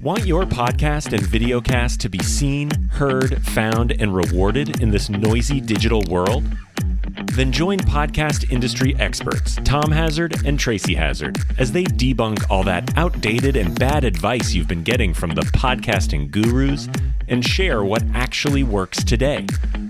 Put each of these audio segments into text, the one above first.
Want your podcast and videocast to be seen, heard, found, and rewarded in this noisy digital world? Then join podcast industry experts Tom Hazzard and Tracy Hazzard as they debunk all that outdated and bad advice you've been getting from the podcasting gurus and share what actually works today,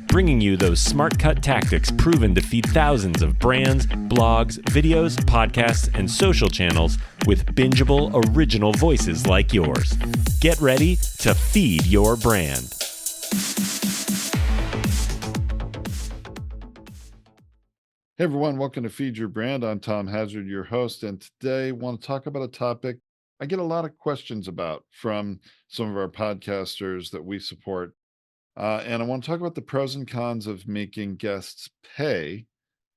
bringing you those smart cut tactics proven to feed thousands of brands, blogs, videos, podcasts, and social channels with bingeable original voices like yours. Get ready to feed your brand. Hey everyone, welcome to Feed Your Brand. I'm Tom Hazzard, your host, and today I want to talk about a topic I get a lot of questions about from some of our podcasters that we support. And I want to talk about the pros and cons of making guests pay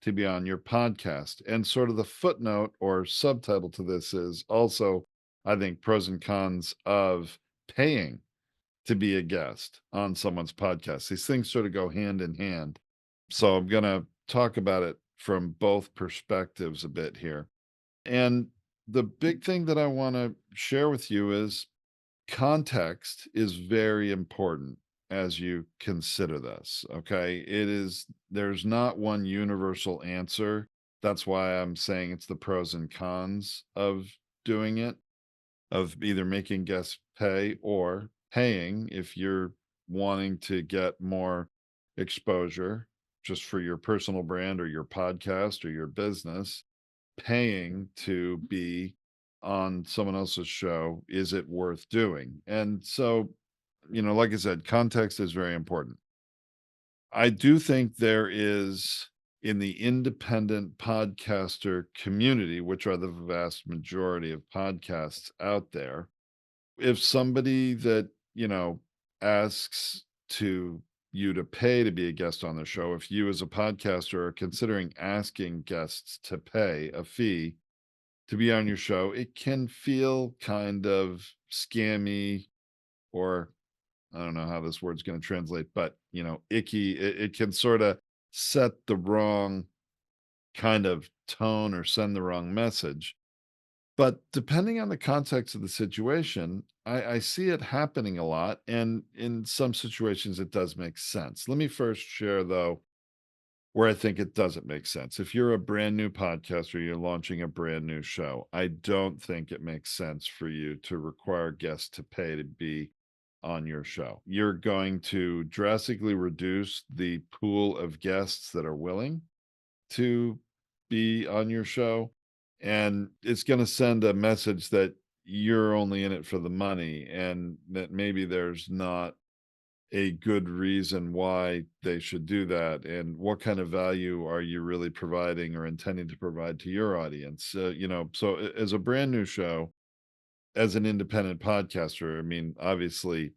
to be on your podcast. And sort of the footnote or subtitle to this is also, I think, pros and cons of paying to be a guest on someone's podcast. These things sort of go hand in hand. So I'm going to talk about it from both perspectives a bit here. And the big thing that I want to share with you is context is very important as you consider this. Okay. There's not one universal answer. That's why I'm saying it's the pros and cons of doing it, of either making guests pay or paying if you're wanting to get more exposure just for your personal brand or your podcast or your business. Paying to be on someone else's show, is it worth doing? And so, like I said, context is very important. I do think there is, in the independent podcaster community, which are the vast majority of podcasts out there, if somebody that, asks you to pay to be a guest on the show, if you as a podcaster are considering asking guests to pay a fee to be on your show, it can feel kind of scammy, or I don't know how this word's going to translate, but icky. It can sort of set the wrong kind of tone or send the wrong message. But depending on the context of the situation, I see it happening a lot. And in some situations, it does make sense. Let me first share, though, where I think it doesn't make sense. If you're a brand new podcaster, you're launching a brand new show, I don't think it makes sense for you to require guests to pay to be on your show. You're going to drastically reduce the pool of guests that are willing to be on your show. And it's going to send a message that you're only in it for the money and that maybe there's not a good reason why they should do that. And what kind of value are you really providing or intending to provide to your audience? So as a brand new show, as an independent podcaster, I mean, obviously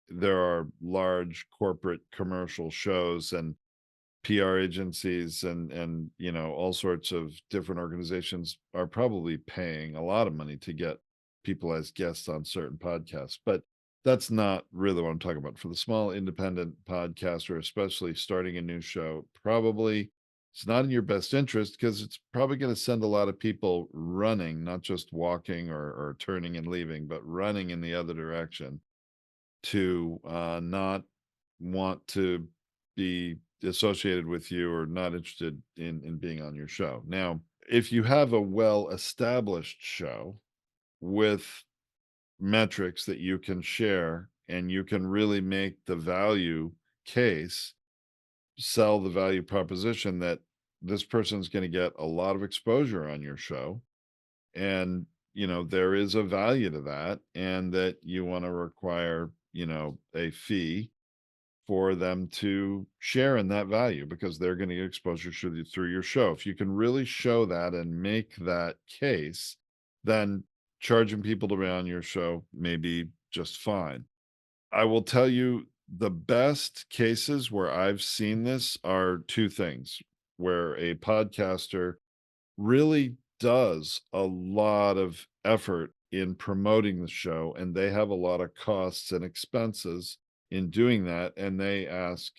there are large corporate commercial shows and PR agencies and all sorts of different organizations are probably paying a lot of money to get people as guests on certain podcasts. But that's not really what I'm talking about. For the small independent podcaster, especially starting a new show, probably it's not in your best interest because it's probably going to send a lot of people running, not just walking or turning and leaving, but running in the other direction to not want to be associated with you or not interested in being on your show. Now, if you have a well-established show with metrics that you can share and you can really make the value case, sell the value proposition that this person's going to get a lot of exposure on your show, and there is a value to that, and that you want to require a fee for them to share in that value because they're going to get exposure through your show. If you can really show that and make that case, then charging people to be on your show may be just fine. I will tell you the best cases where I've seen this are two things: where a podcaster really does a lot of effort in promoting the show and they have a lot of costs and expenses in doing that, and they ask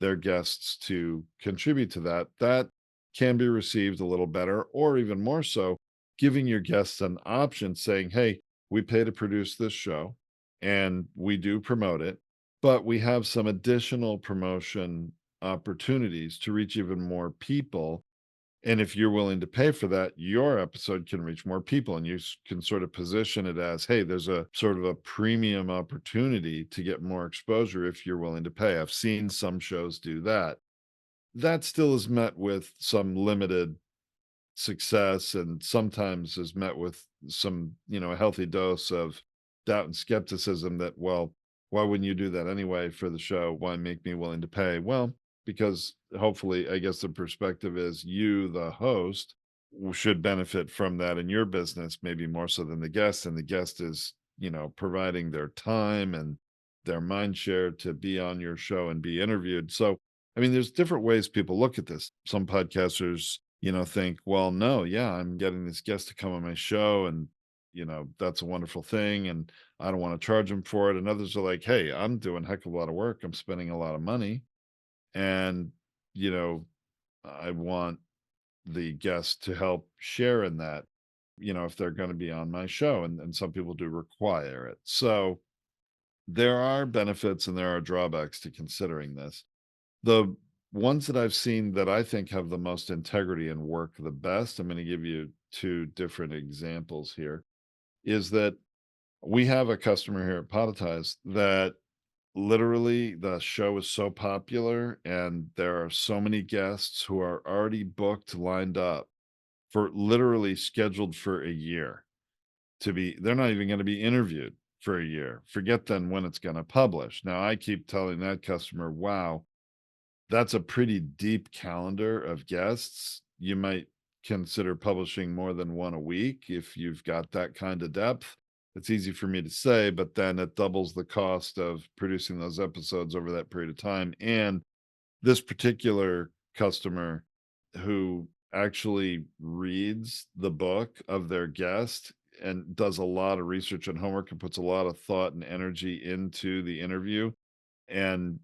their guests to contribute to that. That can be received a little better, or even more so, giving your guests an option saying, hey, we pay to produce this show. and we do promote it, but we have some additional promotion opportunities to reach even more people. And if you're willing to pay for that, your episode can reach more people, and can sort of position it as, hey, there's a sort of a premium opportunity to get more exposure if you're willing to pay. I've seen some shows do that. That still is met with some limited success, and sometimes is met with some, a healthy dose of doubt and skepticism that, well, why wouldn't you do that anyway for the show? Why make me willing to pay? Well, because hopefully, I guess the perspective is you, the host, should benefit from that in your business, maybe more so than the guest. And the guest is, providing their time and their mind share to be on your show and be interviewed. So, I mean, there's different ways people look at this. Some podcasters think, well, no, yeah, I'm getting this guest to come on my show, and that's a wonderful thing, and I don't want to charge them for it. And others are like, hey, I'm doing a heck of a lot of work. I'm spending a lot of money, and you know, I want the guest to help share in that, if they're going to be on my show. And some people do require it. So there are benefits and there are drawbacks to considering this. The ones that I've seen that I think have the most integrity and work the best, I'm going to give you two different examples here, is that we have a customer here at Podetize that literally the show is so popular and there are so many guests who are already booked, lined up for literally scheduled for a year they're not even going to be interviewed for a year. Forget then when it's going to publish. Now I keep telling that customer, wow, that's a pretty deep calendar of guests. You might consider publishing more than one a week if you've got that kind of depth. It's easy for me to say, but then it doubles the cost of producing those episodes over that period of time. And this particular customer who actually reads the book of their guest and does a lot of research and homework and puts a lot of thought and energy into the interview. And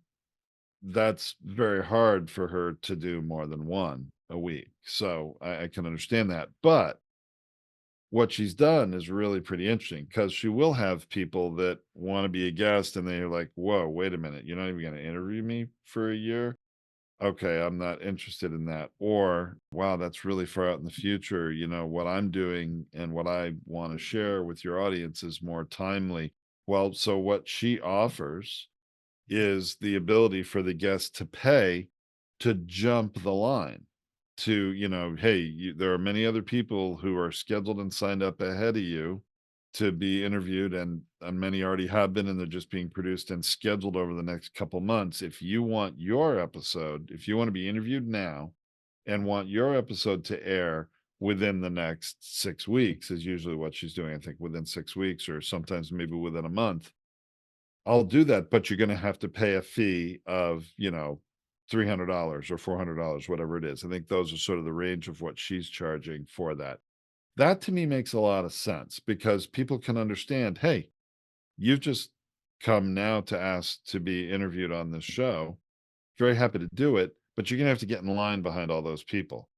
that's very hard for her to do more than one a week. So I can understand that. But what she's done is really pretty interesting because she will have people that want to be a guest and they're like, whoa, wait a minute. You're not even going to interview me for a year? Okay, I'm not interested in that. Or, wow, that's really far out in the future. What I'm doing and what I want to share with your audience is more timely. Well, so what she offers is the ability for the guest to pay to jump the line to, hey, there are many other people who are scheduled and signed up ahead of you to be interviewed, and many already have been, and they're just being produced and scheduled over the next couple months. If you want your episode, if you want to be interviewed now and want your episode to air within the next 6 weeks, is usually what she's doing. I think within 6 weeks, or sometimes maybe within a month, I'll do that, but you're gonna have to pay a fee of, $300 or $400, whatever it is. I think those are sort of the range of what she's charging for that. That to me makes a lot of sense because people can understand, hey, you've just come now to ask to be interviewed on this show. Very happy to do it, but you're gonna have to get in line behind all those people.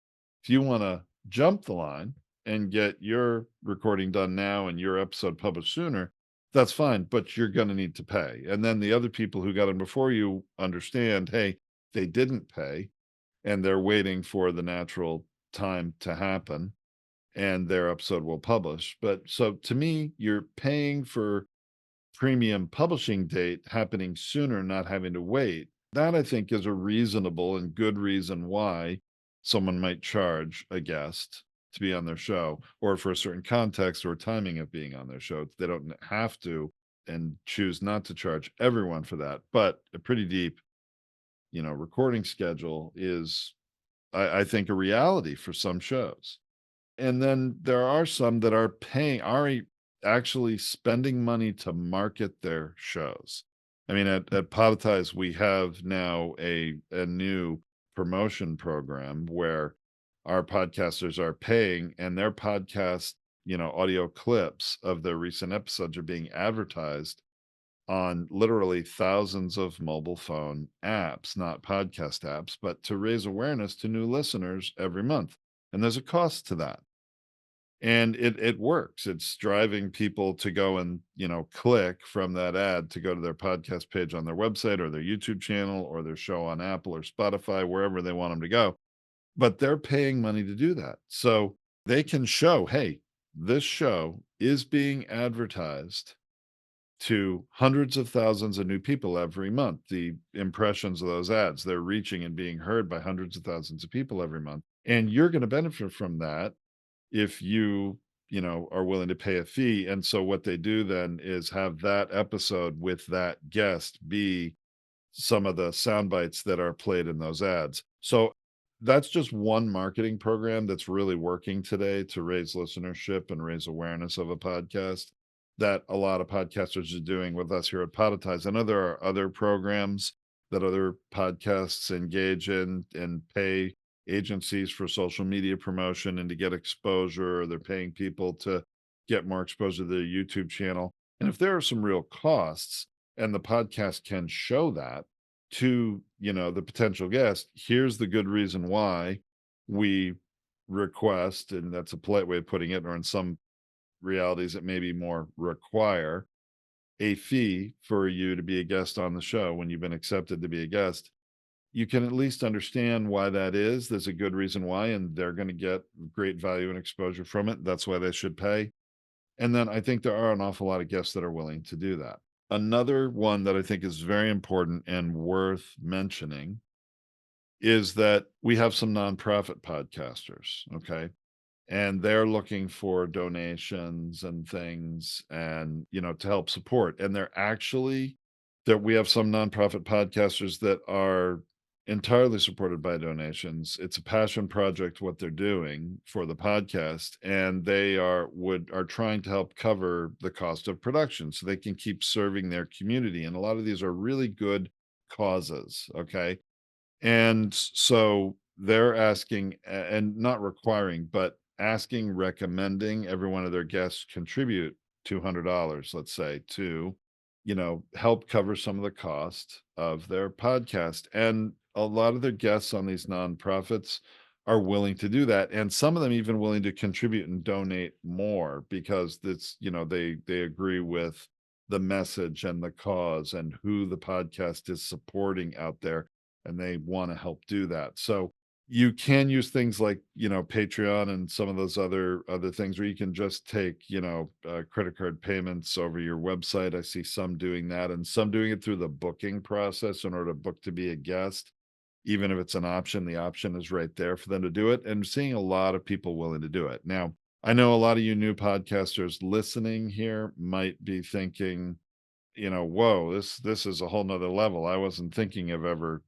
If you wanna jump the line and get your recording done now and your episode published sooner, that's fine, but you're gonna need to pay. And then the other people who got in before you understand, hey, they didn't pay and they're waiting for the natural time to happen and their episode will publish. But so to me, you're paying for premium publishing date happening sooner, not having to wait. That I think is a reasonable and good reason why someone might charge a guest to be on their show, or for a certain context or timing of being on their show. They don't have to and choose not to charge everyone for that. But a pretty deep, recording schedule is, I think, a reality for some shows. And then there are some that are actually spending money to market their shows. I mean, at Podetize, we have now a new promotion program where our podcasters are paying, and their podcast, audio clips of their recent episodes are being advertised on literally thousands of mobile phone apps, not podcast apps, but to raise awareness to new listeners every month. And there's a cost to that. And it works. It's driving people to go and, click from that ad to go to their podcast page on their website or their YouTube channel or their show on Apple or Spotify, wherever they want them to go. But they're paying money to do that. So they can show, hey, this show is being advertised to hundreds of thousands of new people every month. The impressions of those ads, they're reaching and being heard by hundreds of thousands of people every month. And you're going to benefit from that if you are willing to pay a fee. And so what they do then is have that episode with that guest be some of the sound bites that are played in those ads. So that's just one marketing program that's really working today to raise listenership and raise awareness of a podcast that a lot of podcasters are doing with us here at Podetize. I know there are other programs that other podcasts engage in and pay agencies for social media promotion and to get exposure, or they're paying people to get more exposure to their YouTube channel. And if there are some real costs and the podcast can show that to, the potential guest, here's the good reason why we request, and that's a polite way of putting it, or in some realities it may be more require a fee for you to be a guest on the show when you've been accepted to be a guest. You can at least understand why that is. There's a good reason why, and they're going to get great value and exposure from it. That's why they should pay. And then I think there are an awful lot of guests that are willing to do that. Another one that I think is very important and worth mentioning is that we have some nonprofit podcasters, okay? And they're looking for donations and things and, to help support. And they're actually that we have some nonprofit podcasters that are entirely supported by donations. It's a passion project what they're doing for the podcast, and they are trying to help cover the cost of production so they can keep serving their community. And a lot of these are really good causes, okay? And so they're asking and not requiring, but asking, recommending every one of their guests contribute $200, let's say, to, help cover some of the cost of their podcast. And a lot of their guests on these nonprofits are willing to do that. And some of them even willing to contribute and donate more because they agree with the message and the cause and who the podcast is supporting out there, and they want to help do that. So you can use things like, Patreon and some of those other things where you can just take, credit card payments over your website. I see some doing that and some doing it through the booking process in order to book to be a guest. Even if it's an option, the option is right there for them to do it. And seeing a lot of people willing to do it. Now, I know a lot of you new podcasters listening here might be thinking, whoa, this is a whole nother level. I wasn't thinking of ever,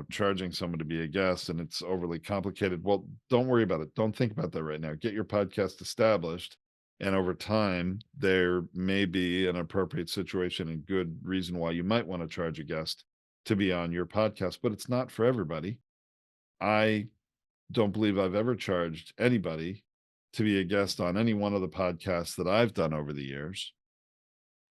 charging someone to be a guest, and it's overly complicated. Well, don't worry about it. Don't think about that right now. Get your podcast established. And over time, there may be an appropriate situation and good reason why you might want to charge a guest to be on your podcast, but it's not for everybody. I don't believe I've ever charged anybody to be a guest on any one of the podcasts that I've done over the years,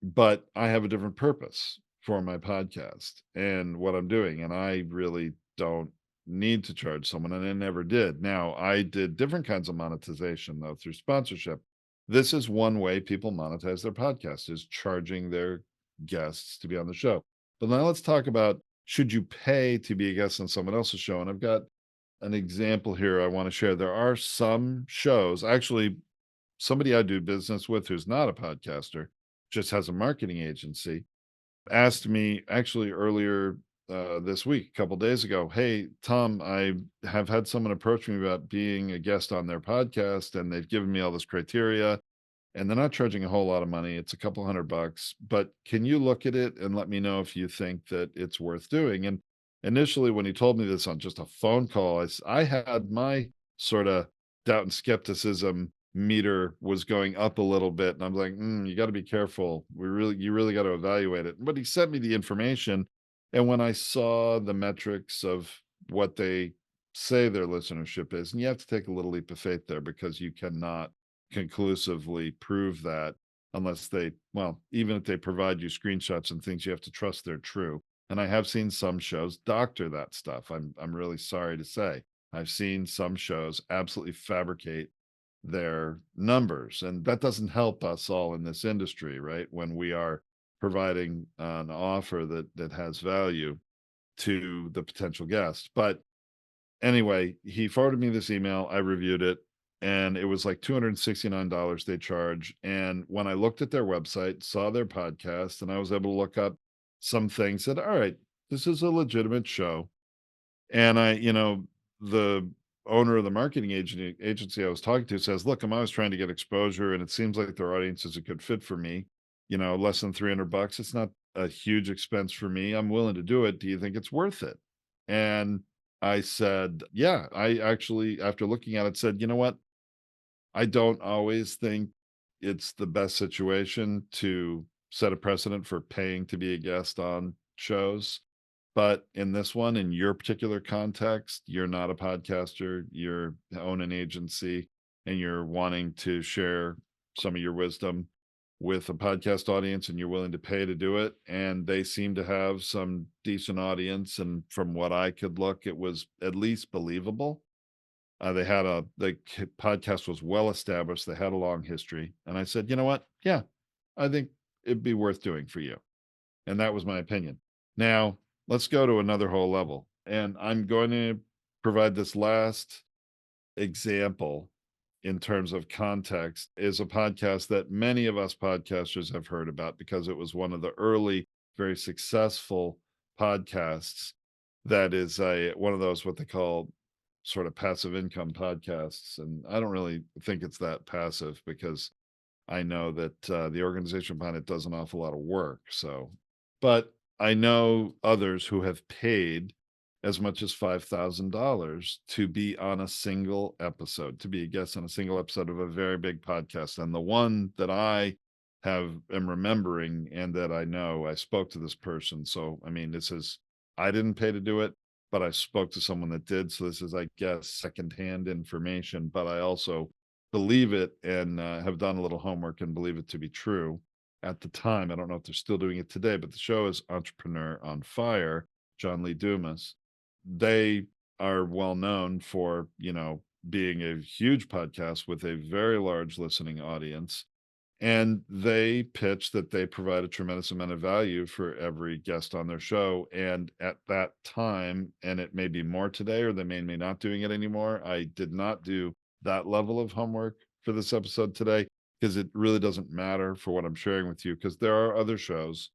but I have a different purpose for my podcast and what I'm doing. And I really don't need to charge someone, and I never did. Now, I did different kinds of monetization, though, through sponsorship. This is one way people monetize their podcast, is charging their guests to be on the show. But now let's talk about, should you pay to be a guest on someone else's show? And I've got an example here I want to share. There are some shows, actually, somebody I do business with who's not a podcaster, just has a marketing agency, asked me actually earlier this week, a couple days ago, hey, Tom, I have had someone approach me about being a guest on their podcast, and they've given me all this criteria, and they're not charging a whole lot of money. It's a couple $100, but can you look at it and let me know if you think that it's worth doing? And initially, when he told me this on just a phone call, I had my sort of doubt and skepticism meter was going up a little bit, and I'm like, you got to be careful. You really got to evaluate it. But he sent me the information, and when I saw the metrics of what they say their listenership is, and you have to take a little leap of faith there because you cannot conclusively prove that unless even if they provide you screenshots and things, you have to trust they're true. And I have seen some shows doctor that stuff. I'm really sorry to say. I've seen some shows absolutely fabricate their numbers. And that doesn't help us all in this industry, right? When we are providing an offer that has value to the potential guest. But anyway, he forwarded me this email. I reviewed it, and it was like $269 they charge. And when I looked at their website, saw their podcast, and I was able to look up some things, said, all right, this is a legitimate show. And the owner of the marketing agency I was talking to says, look, I'm always trying to get exposure, and it seems like their audience is a good fit for me. Less than $300. It's not a huge expense for me. I'm willing to do it. Do you think it's worth it? And I said, yeah. I actually, after looking at it, said, you know what? I don't always think it's the best situation to set a precedent for paying to be a guest on shows. But in this one, in your particular context, you're not a podcaster, you own an agency, and you're wanting to share some of your wisdom with a podcast audience, and you're willing to pay to do it. And they seem to have some decent audience. And from what I could look, it was at least believable. The podcast was well established. They had a long history. And I said, you know what? Yeah, I think it'd be worth doing for you. And that was my opinion. Now, let's go to another whole level. And I'm going to provide this last example in terms of context is a podcast that many of us podcasters have heard about because it was one of the early, very successful podcasts that is one of those what they call sort of passive income podcasts. And I don't really think it's that passive because I know that the organization behind it does an awful lot of work. So, but I know others who have paid as much as $5,000 to be on a single episode, to be a guest on a single episode of a very big podcast. And the one that I am remembering and that I know, I spoke to this person. So, I mean, I didn't pay to do it, but I spoke to someone that did. So this is, I guess, secondhand information, but I also believe it and have done a little homework and believe it to be true at the time. I don't know if they're still doing it today, but the show is Entrepreneur on Fire, John Lee Dumas. They are well known for, being a huge podcast with a very large listening audience. And they pitch that they provide a tremendous amount of value for every guest on their show. And at that time, and it may be more today, or they may not doing it anymore. I did not do that level of homework for this episode today because it really doesn't matter for what I'm sharing with you, because there are other shows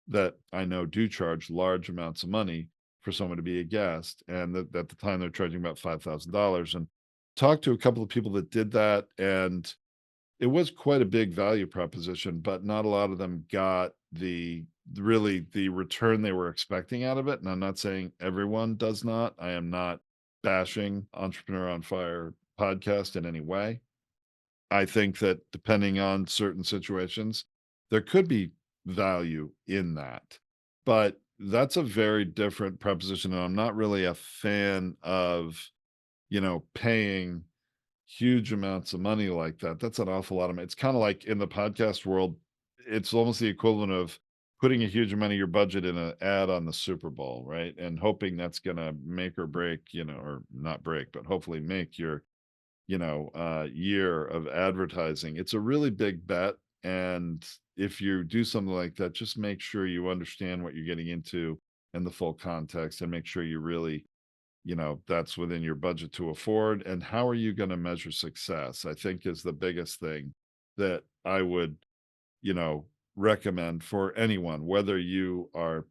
that I know do charge large amounts of money for someone to be a guest. And at the time, they're charging about $5,000. And talked to a couple of people that did that. And it was quite a big value proposition, but not a lot of them got the return they were expecting out of it. And I'm not saying everyone does not. I am not bashing Entrepreneur on Fire podcast in any way. I think that depending on certain situations, there could be value in that. But that's a very different proposition. And I'm not really a fan of, paying huge amounts of money like that. That's an awful lot of money. It's kind of like in the podcast world, it's almost the equivalent of putting a huge amount of your budget in an ad on the Super Bowl, right? And hoping that's going to make or break, or not break, but hopefully make your, year of advertising. It's a really big bet. And if you do something like that, just make sure you understand what you're getting into and the full context, and make sure you really, that's within your budget to afford. And how are you going to measure success? I think is the biggest thing that I would, you know, recommend for anyone, whether you are,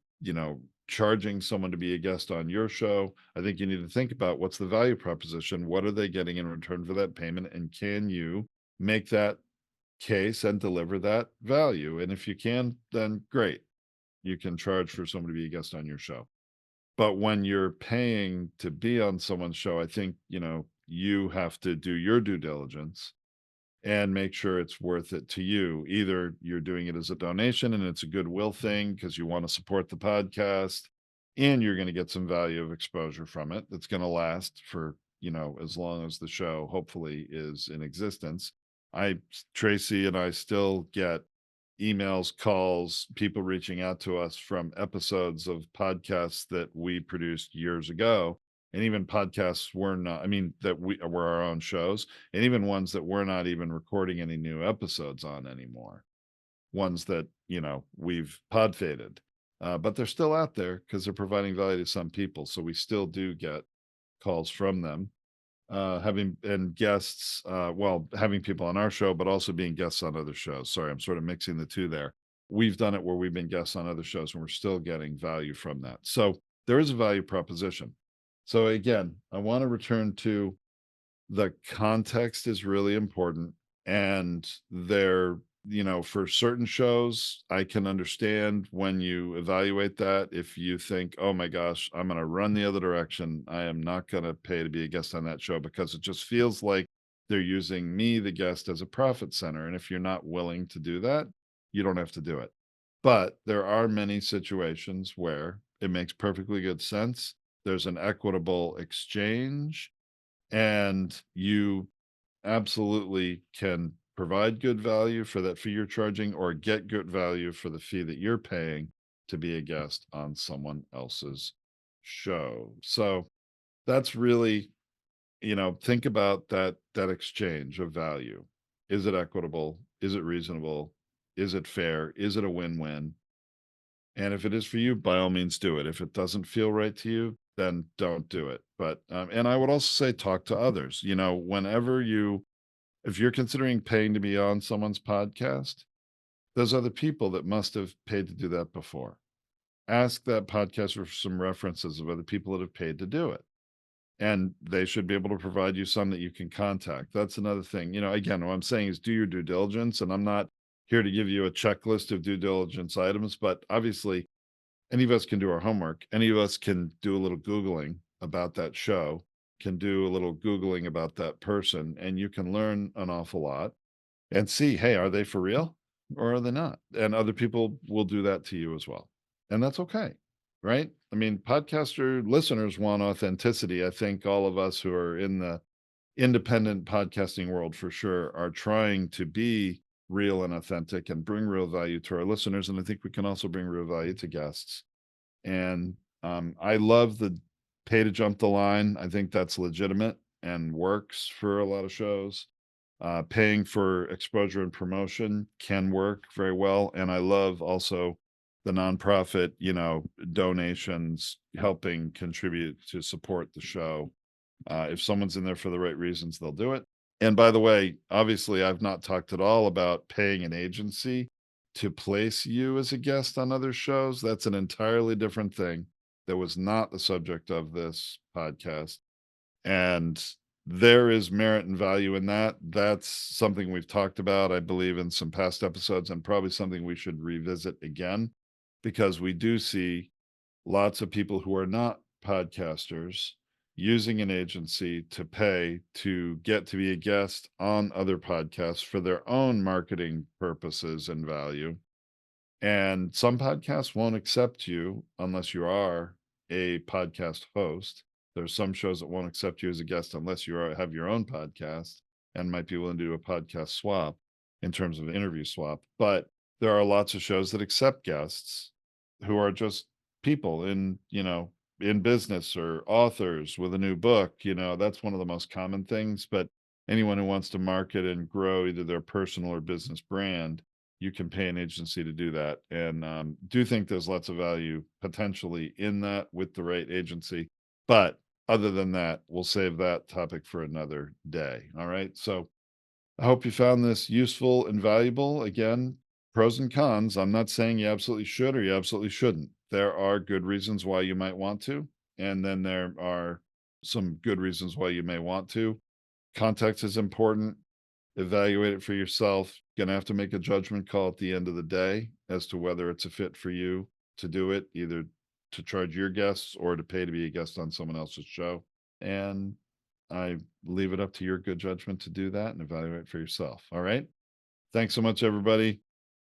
charging someone to be a guest on your show. I think you need to think about what's the value proposition? What are they getting in return for that payment? And can you make that case and deliver that value? And if you can, then great. You can charge for someone to be a guest on your show. But when you're paying to be on someone's show, I think, you have to do your due diligence and make sure it's worth it to you. Either you're doing it as a donation and it's a goodwill thing because you want to support the podcast and you're going to get some value of exposure from it that's going to last for, as long as the show hopefully is in existence. Tracy and I still get emails, calls, people reaching out to us from episodes of podcasts that we produced years ago. and even podcasts we're not, I mean, that we were our own shows, and even ones that we're not even recording any new episodes on anymore. Ones that, we've pod faded. But they're still out there because they're providing value to some people. So we still do get calls from them. Having and guests, having people on our show, but also being guests on other shows. Sorry, I'm sort of mixing the two there. We've done it where we've been guests on other shows and we're still getting value from that. So there is a value proposition. So again, I want to return to the context is really important. And for certain shows, I can understand when you evaluate that. If you think, oh my gosh, I'm going to run the other direction, I am not going to pay to be a guest on that show because it just feels like they're using me, the guest, as a profit center. And if you're not willing to do that, you don't have to do it. But there are many situations where it makes perfectly good sense. There's an equitable exchange, and you absolutely can provide good value for that fee you're charging or get good value for the fee that you're paying to be a guest on someone else's show. So that's really, think about that exchange of value. Is it equitable? Is it reasonable? Is it fair? Is it a win-win? And if it is for you, by all means do it. If it doesn't feel right to you, then don't do it. But and I would also say talk to others. If you're considering paying to be on someone's podcast, there's other people that must have paid to do that before. Ask that podcaster for some references of other people that have paid to do it. And they should be able to provide you some that you can contact. That's another thing. Again, what I'm saying is do your due diligence. And I'm not here to give you a checklist of due diligence items, but obviously any of us can do our homework. Any of us can do a little Googling about that show, can do a little Googling about that person, and you can learn an awful lot and see, hey, are they for real or are they not? And other people will do that to you as well. And that's okay, right? I mean, podcaster listeners want authenticity. I think all of us who are in the independent podcasting world for sure are trying to be real and authentic and bring real value to our listeners. And I think we can also bring real value to guests. And I love the pay to jump the line. I think that's legitimate and works for a lot of shows. Paying for exposure and promotion can work very well. And I love also the nonprofit, donations helping contribute to support the show. If someone's in there for the right reasons, they'll do it. And by the way, obviously, I've not talked at all about paying an agency to place you as a guest on other shows. That's an entirely different thing. That was not the subject of this podcast. And there is merit and value in that. That's something we've talked about, I believe, in some past episodes, and probably something we should revisit again, because we do see lots of people who are not podcasters using an agency to pay to get to be a guest on other podcasts for their own marketing purposes and value. And some podcasts won't accept you unless you are a podcast host. There's some shows that won't accept you as a guest unless you have your own podcast and might be willing to do a podcast swap in terms of an interview swap. But there are lots of shows that accept guests who are just people in business or authors with a new book. That's one of the most common things. But anyone who wants to market and grow either their personal or business brand, you can pay an agency to do that. And do think there's lots of value potentially in that with the right agency. But other than that, we'll save that topic for another day. All right. So I hope you found this useful and valuable. Again, pros and cons. I'm not saying you absolutely should or you absolutely shouldn't. There are good reasons why you might want to. And then there are some good reasons why you may want to. Context is important. Evaluate it for yourself. You're going to have to make a judgment call at the end of the day as to whether it's a fit for you to do it, either to charge your guests or to pay to be a guest on someone else's show. And I leave it up to your good judgment to do that and evaluate for yourself. All right. Thanks so much, everybody.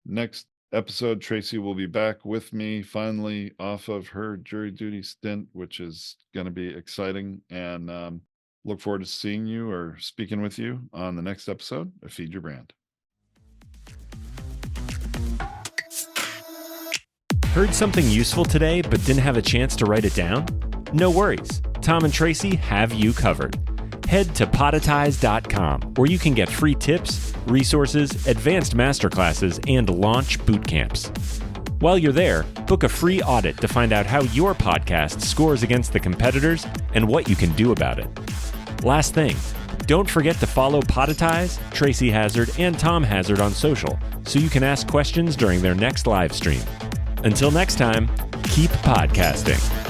Next episode, Tracy will be back with me finally off of her jury duty stint, which is going to be exciting. And look forward to seeing you or speaking with you on the next episode of Feed Your Brand. Heard something useful today but didn't have a chance to write it down? No worries. Tom and Tracy have you covered. Head to podetize.com, where you can get free tips, resources, advanced masterclasses, and launch boot camps. While you're there, book a free audit to find out how your podcast scores against the competitors and what you can do about it. Last thing, don't forget to follow Podetize, Tracy Hazzard, and Tom Hazzard on social so you can ask questions during their next live stream. Until next time, keep podcasting.